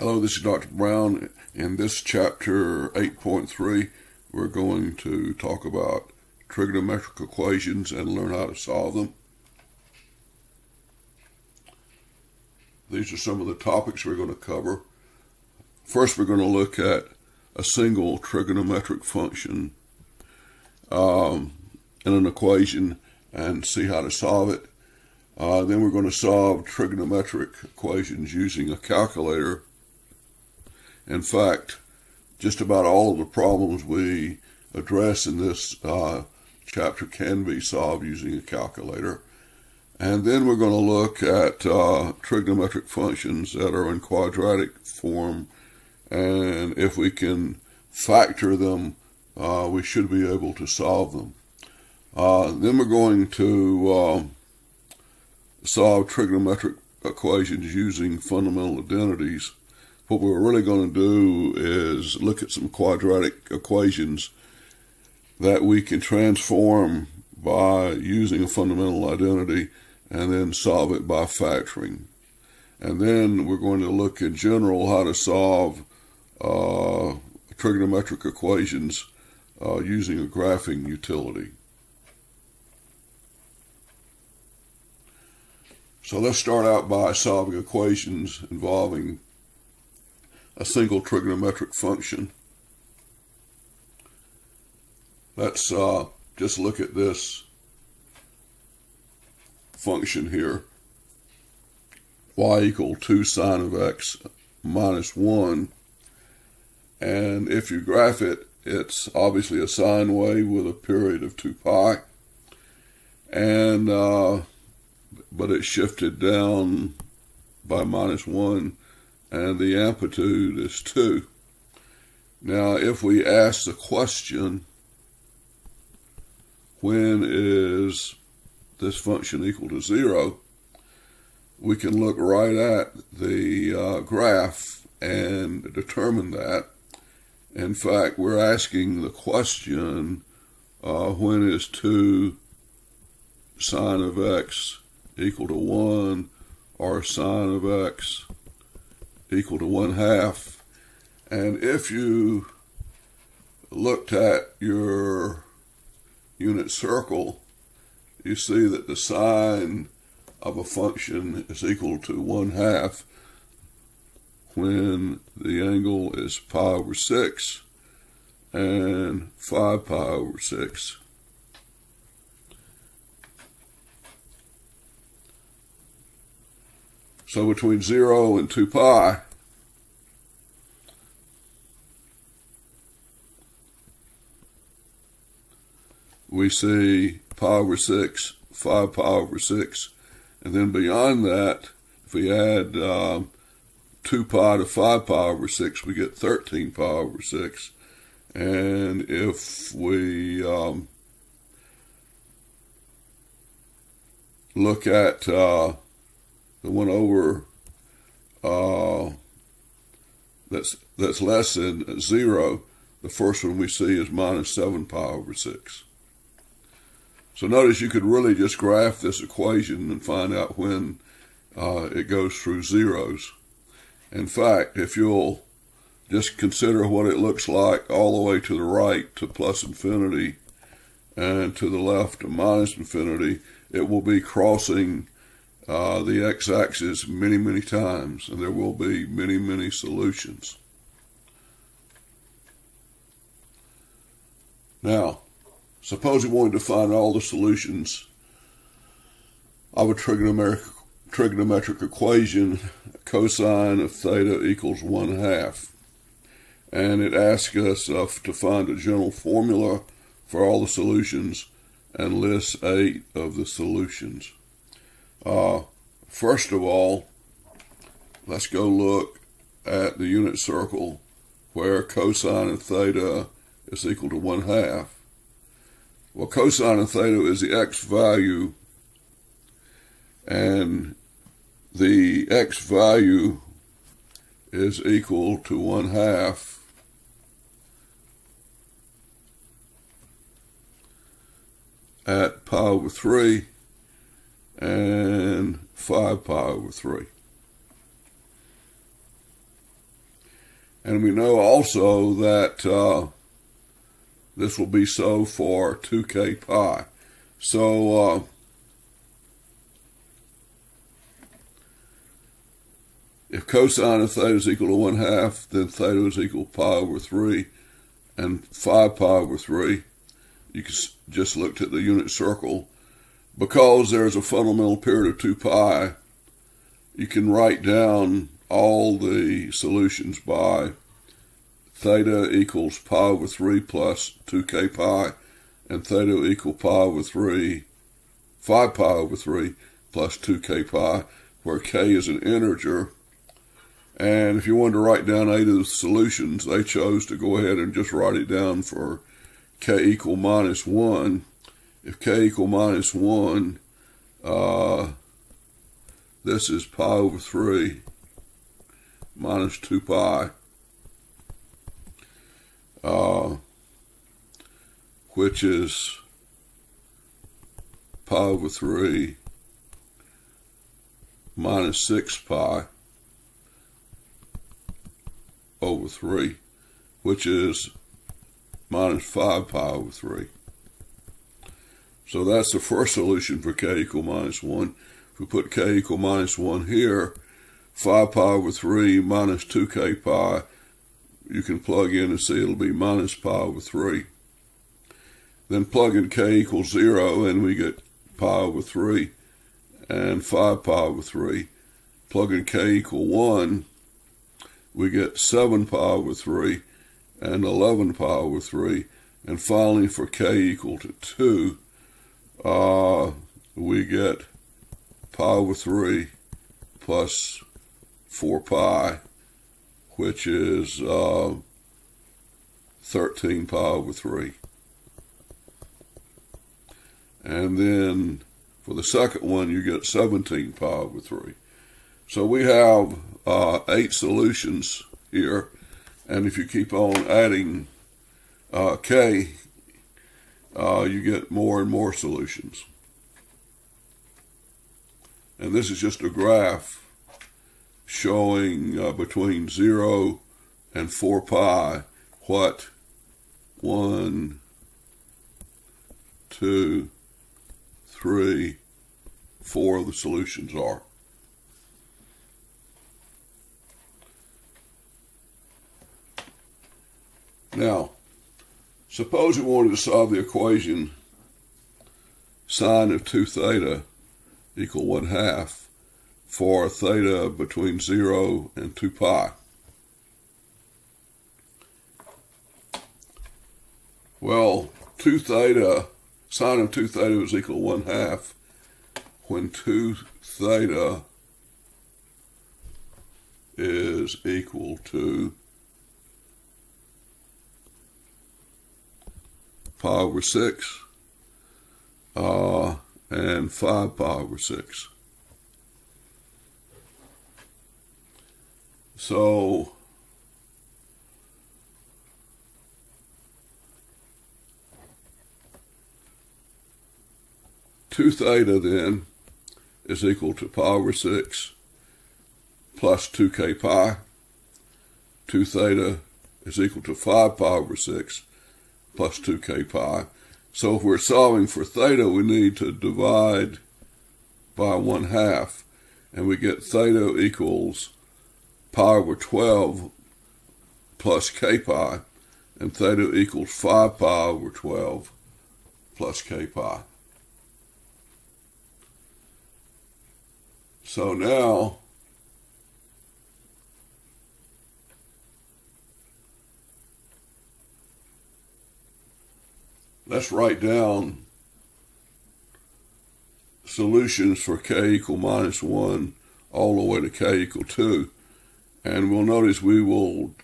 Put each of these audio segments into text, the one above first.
Hello, this is Dr. Brown. In this chapter 8.3, we're going to talk about trigonometric equations and learn how to solve them. These are some of the topics we're going to cover. First, we're going to look at a single trigonometric function in an equation and see how to solve it. Then we're going to solve trigonometric equations using a calculator. In fact, just about all of the problems we address in this chapter can be solved using a calculator. And then we're going to look at trigonometric functions that are in quadratic form, and if we can factor them, we should be able to solve them. Then we're going to solve trigonometric equations using fundamental identities. What we're really going to do is look at some quadratic equations that we can transform by using a fundamental identity and then solve it by factoring. And then we're going to look in general how to solve trigonometric equations using a graphing utility. So let's start out by solving equations involving a single trigonometric function. Let's just look at this function here. Y equal 2 sine of x minus 1. And if you graph it, it's obviously a sine wave with a period of 2 pi. And but it's shifted down by minus 1. And the amplitude is 2. Now, if we ask the question, when is this function equal to 0, we can look right at the graph and determine that. In fact, we're asking the question, when is 2 sine of x equal to 1, or sine of x equal to 1/2. And if you looked at your unit circle, you see that the sine of a function is equal to 1/2 when the angle is pi over 6 and 5 pi over 6. So between 0 and 2 pi, we see pi over 6, 5 pi over 6, and then beyond that, if we add 2 pi to 5 pi over 6, we get 13 pi over 6. And if we look at the one over that's less than 0, the first one we see is minus 7 pi over 6. So notice you could really just graph this equation and find out when it goes through zeros. In fact, if you'll just consider what it looks like all the way to the right to plus infinity and to the left to minus infinity, it will be crossing the x-axis many, many times, and there will be many, many solutions. Now, suppose we wanted to find all the solutions of a trigonometric equation, cosine of theta equals 1/2. And it asks us to find a general formula for all the solutions and lists 8 of the solutions. First of all, let's go look at the unit circle where cosine of theta is equal to 1/2. Well, cosine of theta is the x value, and the x value is equal to 1/2 at pi over 3 and 5 pi over 3. And we know also that this will be so for 2k pi. So if cosine of theta is equal to 1/2, then theta is equal to pi over 3 and 5 pi over 3. You can just look at the unit circle. Because there's a fundamental period of 2 pi, you can write down all the solutions by theta equals pi over 3 plus 2k pi, and theta equal pi over 3, 5 pi over 3 plus 2k pi, where k is an integer. And if you wanted to write down 8 of the solutions, they chose to go ahead and just write it down for k equal minus 1. If k equal minus 1, this is pi over 3 minus 2 pi, which is pi over 3 minus 6 pi over 3, which is minus 5 pi over 3. So that's the first solution for k equal minus 1. If we put k equal minus 1 here, 5 pi over 3 minus 2k pi, you can plug in and see it'll be minus pi over 3. Then plug in k equals 0 and we get pi over 3 and 5 pi over 3. Plug in k equal 1, we get 7 pi over 3 and 11 pi over 3. And finally, for k equal to 2, we get pi over 3 plus 4 pi, which is 13 pi over 3. And then for the second one, you get 17 pi over 3. So we have 8 solutions here. And if you keep on adding k, you get more and more solutions. And this is just a graph showing between 0 and 4 pi what 1, 2, 3, 4 of the solutions are. Now, suppose we wanted to solve the equation sine of 2 theta equal 1/2 for theta between 0 and 2 pi. Well, 2 theta, sine of 2 theta is equal to 1/2 when 2 theta is equal to pi over 6 and 5 pi over 6. So two theta then is equal to pi over 6 plus 2k pi. 2 theta is equal to 5 pi over 6 plus 2k pi. So if we're solving for theta, we need to divide by 1/2, and we get theta equals pi over 12 plus k pi, and theta equals 5 pi over 12 plus k pi. So now let's write down solutions for k equal minus 1 all the way to k equal 2. And we'll notice we will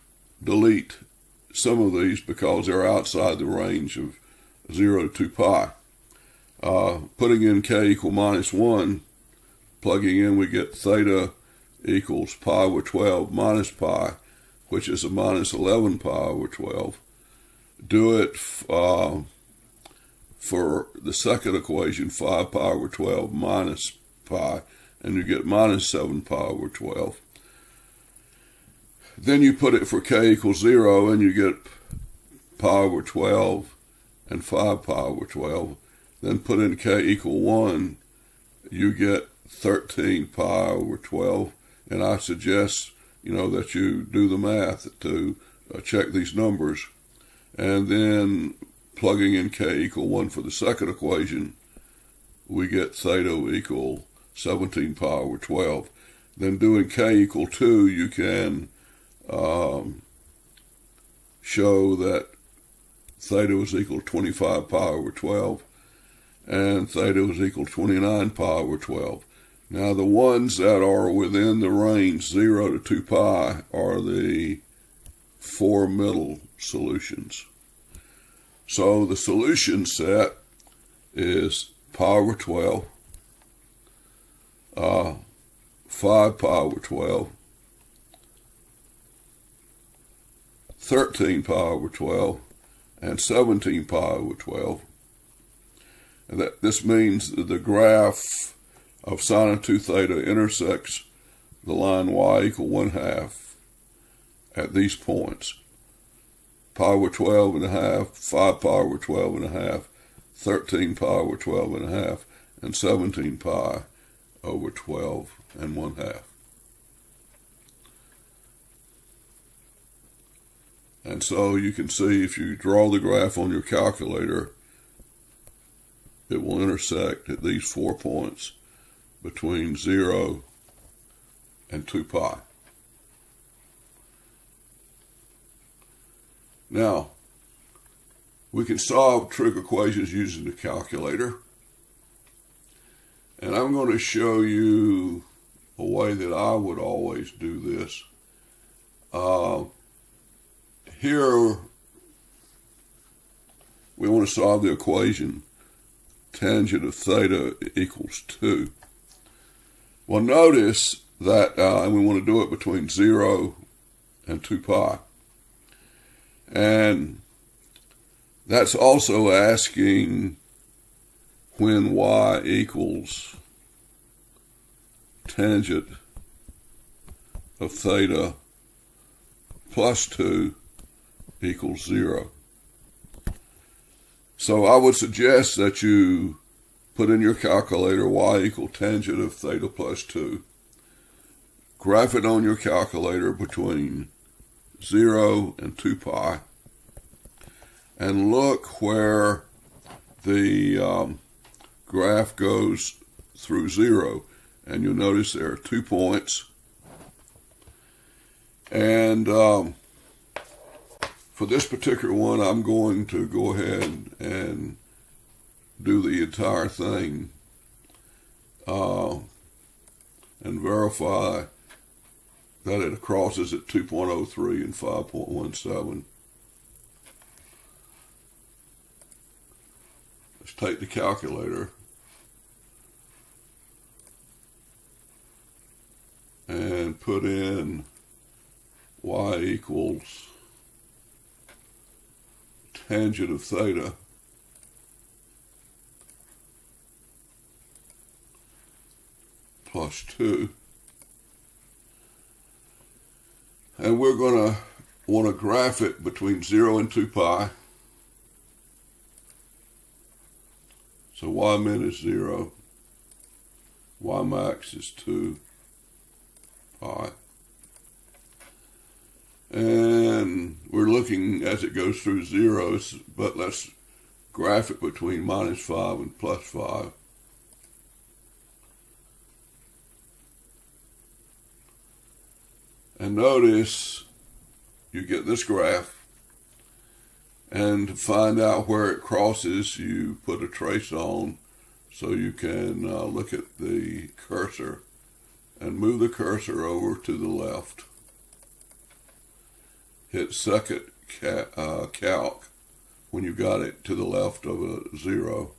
delete some of these because they're outside the range of 0 to 2 pi. Putting in k equal minus 1, plugging in, we get theta equals pi over 12 minus pi, which is a minus 11 pi over 12. Do it for the second equation, 5 pi over 12 minus pi, and you get minus 7 pi over 12. Then you put it for k equals 0, and you get pi over 12 and 5 pi over 12. Then put in k equal 1, you get 13 pi over 12. And I suggest, that you do the math to check these numbers. And then plugging in k equal 1 for the second equation, we get theta equal 17 pi over 12. Then doing k equal 2, you can show that theta is equal to 25 pi over 12, and theta is equal to 29 pi over 12. Now the ones that are within the range 0 to 2 pi are the four middle solutions. So the solution set is pi over 12, 5 pi over 12, 13 pi over 12, and 17 pi over 12. And this means that the graph of sine of 2 theta intersects the line y equal 1/2 at these points. Pi over 12 and a half, 5 pi over 12 and a half, 13 pi over 12 and a half, and 17 pi over 12 and 1/2. And so you can see, if you draw the graph on your calculator, it will intersect at these 4 points between 0 and 2 pi. Now, we can solve trig equations using the calculator. And I'm going to show you a way that I would always do this. Here, we want to solve the equation tangent of theta equals 2. Well, notice that and we want to do it between 0 and 2 pi. And that's also asking when y equals tangent of theta plus 2 equals 0. So I would suggest that you put in your calculator y equal tangent of theta plus 2. Graph it on your calculator between 0 and 2 pi. And look where the graph goes through 0. And you'll notice there are 2 points. And for this particular one, I'm going to go ahead and do the entire thing and verify that it crosses at 2.03 and 5.17. Let's take the calculator and put in y equals tangent of theta plus 2. And we're going to want to graph it between 0 and 2 pi. So y min is 0, y max is 2 pi. And we're looking as it goes through 0, but let's graph it between -5 and +5. And notice you get this graph, and to find out where it crosses, you put a trace on so you can look at the cursor and move the cursor over to the left. Hit second calc when you got it to the left of a 0.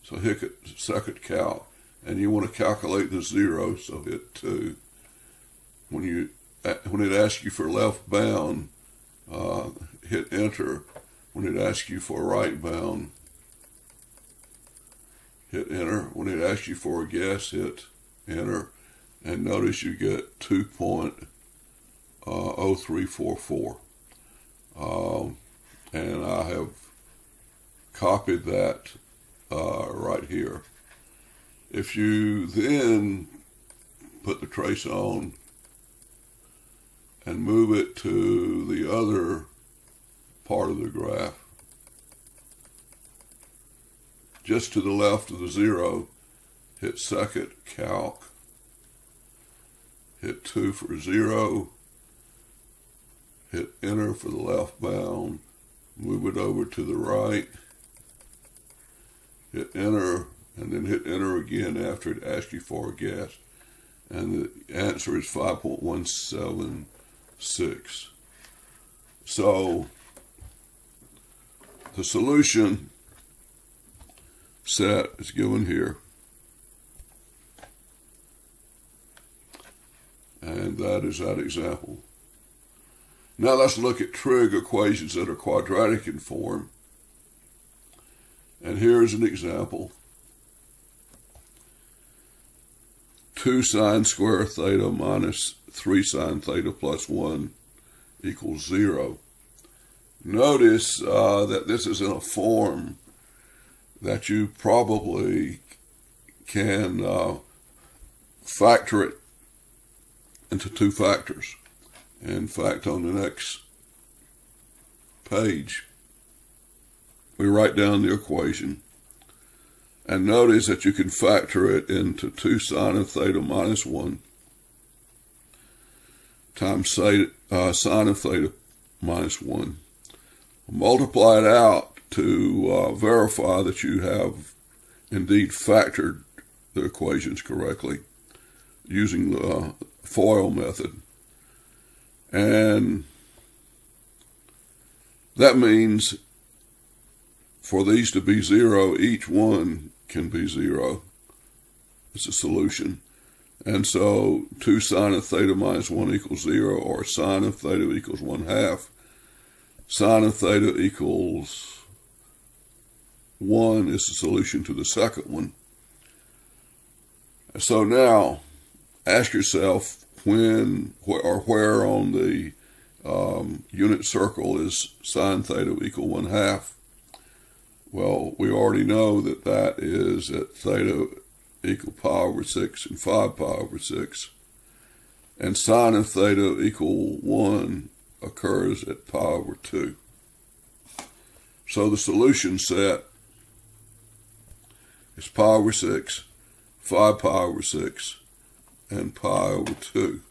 So hit second calc, and you want to calculate the 0, so hit 2. When it asks you for left bound, hit enter. When it asks you for right bound, hit enter. When it asks you for a guess, hit enter. And notice you get 2.03 0344. And I have copied that right here. If you then put the trace on and move it to the other part of the graph, just to the left of the 0, hit second, calc, hit 2 for 0, hit enter for the left bound, move it over to the right, hit enter, and then hit enter again after it asks you for a guess. And the answer is 5.176. So the solution set is given here. And that is that example. Now let's look at trig equations that are quadratic in form. And here's an example. 2 sine square theta minus 3 sine theta plus 1 equals 0. Notice that this is in a form that you probably can factor it into 2 factors. In fact, on the next page, we write down the equation. And notice that you can factor it into 2 sine of theta minus 1 times sine of theta minus 1. Multiply it out to verify that you have indeed factored the equations correctly using the FOIL method. And that means for these to be 0, each one can be 0. It's a solution. And so 2 sine of theta minus 1 equals 0, or sine of theta equals 1/2. Sine of theta equals 1 is the solution to the second one. So now, ask yourself when or where on the unit circle is sine theta equal 1/2. Well, we already know that that is at theta equal pi over 6 and 5 pi over 6. And sine of theta equal 1 occurs at pi over 2. So the solution set is pi over 6, 5 pi over 6, and pi over 2.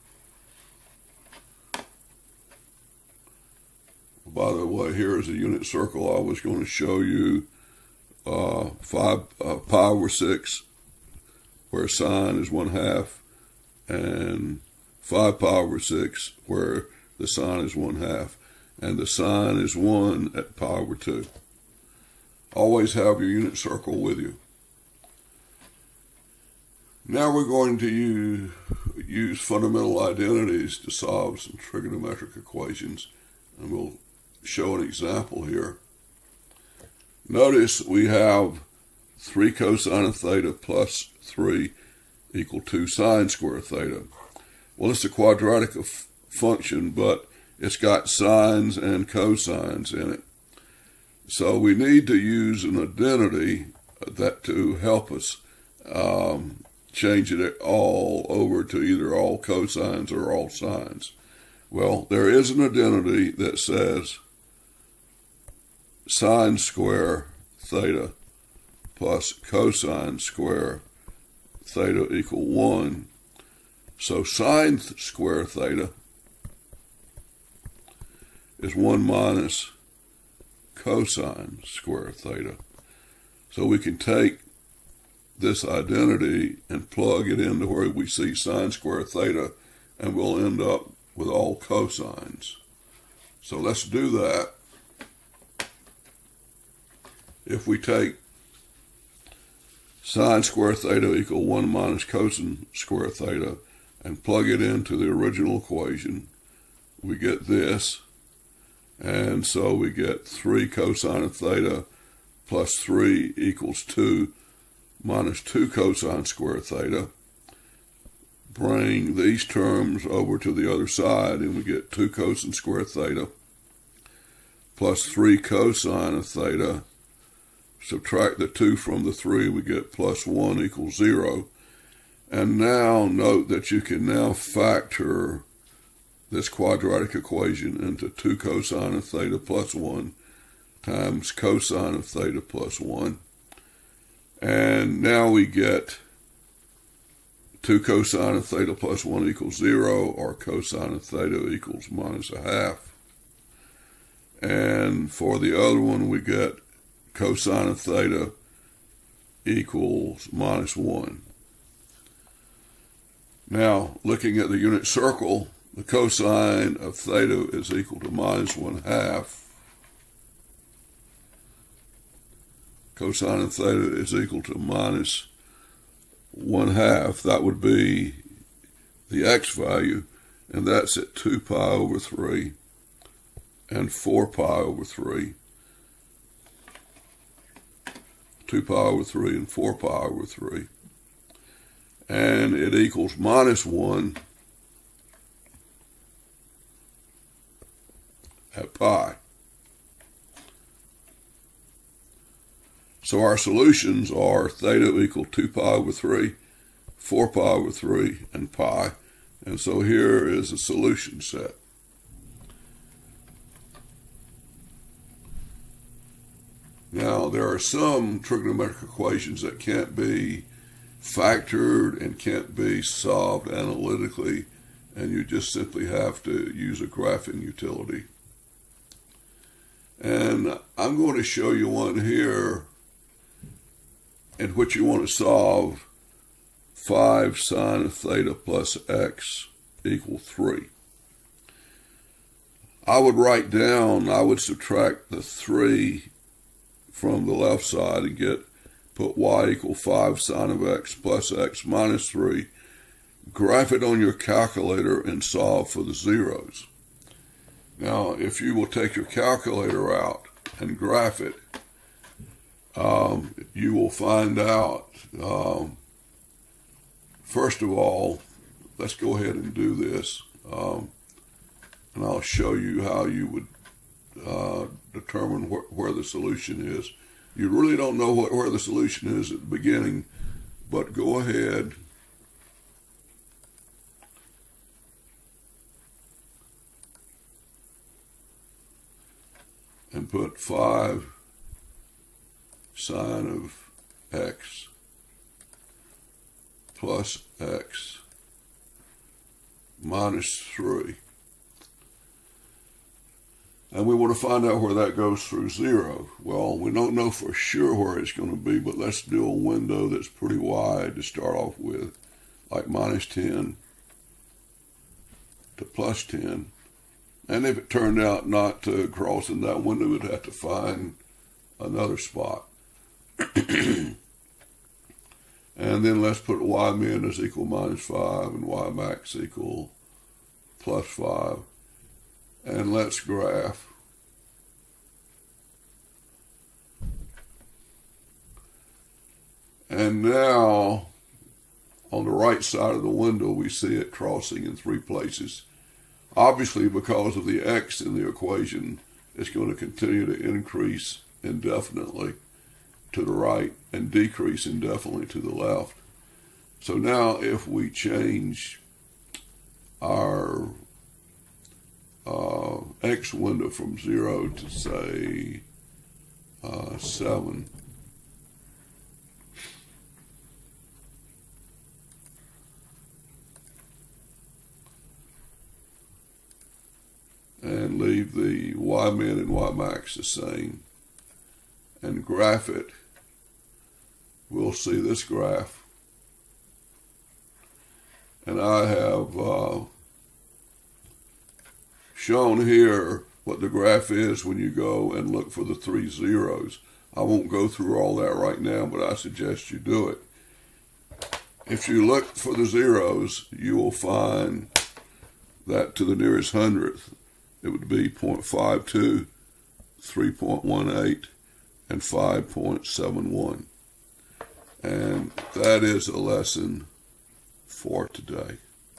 By the way, here is a unit circle. I was going to show you pi over 6, where sine is 1/2, and 5 pi over 6, where the sine is 1/2, and the sine is 1 at pi over 2. Always have your unit circle with you. Now we're going to use fundamental identities to solve some trigonometric equations, and we'll show an example here. Notice we have 3 cosine of theta plus 3 equal 2 sine square theta. Well, it's a quadratic function, but it's got sines and cosines in it. So we need to use an identity that to help us change it all over to either all cosines or all sines. Well, there is an identity that says sine square theta plus cosine square theta equal 1. So sine square theta is 1 minus cosine square theta. So we can take this identity and plug it into where we see sine square theta, and we'll end up with all cosines. So let's do that. If we take sine square theta equal 1 minus cosine square theta and plug it into the original equation, we get this. And so we get 3 cosine of theta plus 3 equals 2 minus 2 cosine square theta. bring these terms over to the other side, and we get 2 cosine squared theta plus 3 cosine of theta. Subtract the 2 from the 3, we get plus 1 equals 0. And now note that you can now factor this quadratic equation into 2 cosine of theta plus 1 times cosine of theta plus 1. And now we get 2 cosine of theta plus 1 equals 0, or cosine of theta equals minus a half. And for the other one, we get cosine of theta equals minus 1. Now, looking at the unit circle, the cosine of theta is equal to minus 1/2. Cosine of theta is equal to minus 1/2. That would be the x value, and that's at 2 pi over 3 and 4 pi over 3. 2 pi over 3 and 4 pi over 3. And it equals minus 1 at pi. So our solutions are theta equal 2 pi over 3, 4 pi over 3, and pi. And so here is a solution set. Now, there are some trigonometric equations that can't be factored and can't be solved analytically, and you just simply have to use a graphing utility. And I'm going to show you one here in which you want to solve 5 sine of theta plus x equal 3. I would subtract the 3 from the left side and put y equal 5 sine of x plus x minus 3. Graph it on your calculator and solve for the zeros. Now, if you will take your calculator out and graph it, you will find out, first of all, let's go ahead and do this, and I'll show you how you would determine where the solution is. You really don't know where the solution is at the beginning, but go ahead and put 5 sine of x plus x minus 3. And we want to find out where that goes through 0. Well, we don't know for sure where it's going to be, but let's do a window that's pretty wide to start off with, like minus 10 to plus 10. And if it turned out not to cross in that window, we'd have to find another spot. And then let's put y min is equal minus 5 and y max equal plus 5. And let's graph. And now, on the right side of the window, we see it crossing in 3 places. Obviously, because of the x in the equation, it's going to continue to increase indefinitely to the right and decrease indefinitely to the left. So now if we change our x window from 0 to, say, 7, and leave the y min and y max the same, and graph it, we'll see this graph. And I have shown here what the graph is when you go and look for the 3 zeros. I won't go through all that right now, but I suggest you do it. If you look for the zeros, you will find that to the nearest hundredth, it would be 0.52, 3.18, and 5.71. And that is a lesson for today.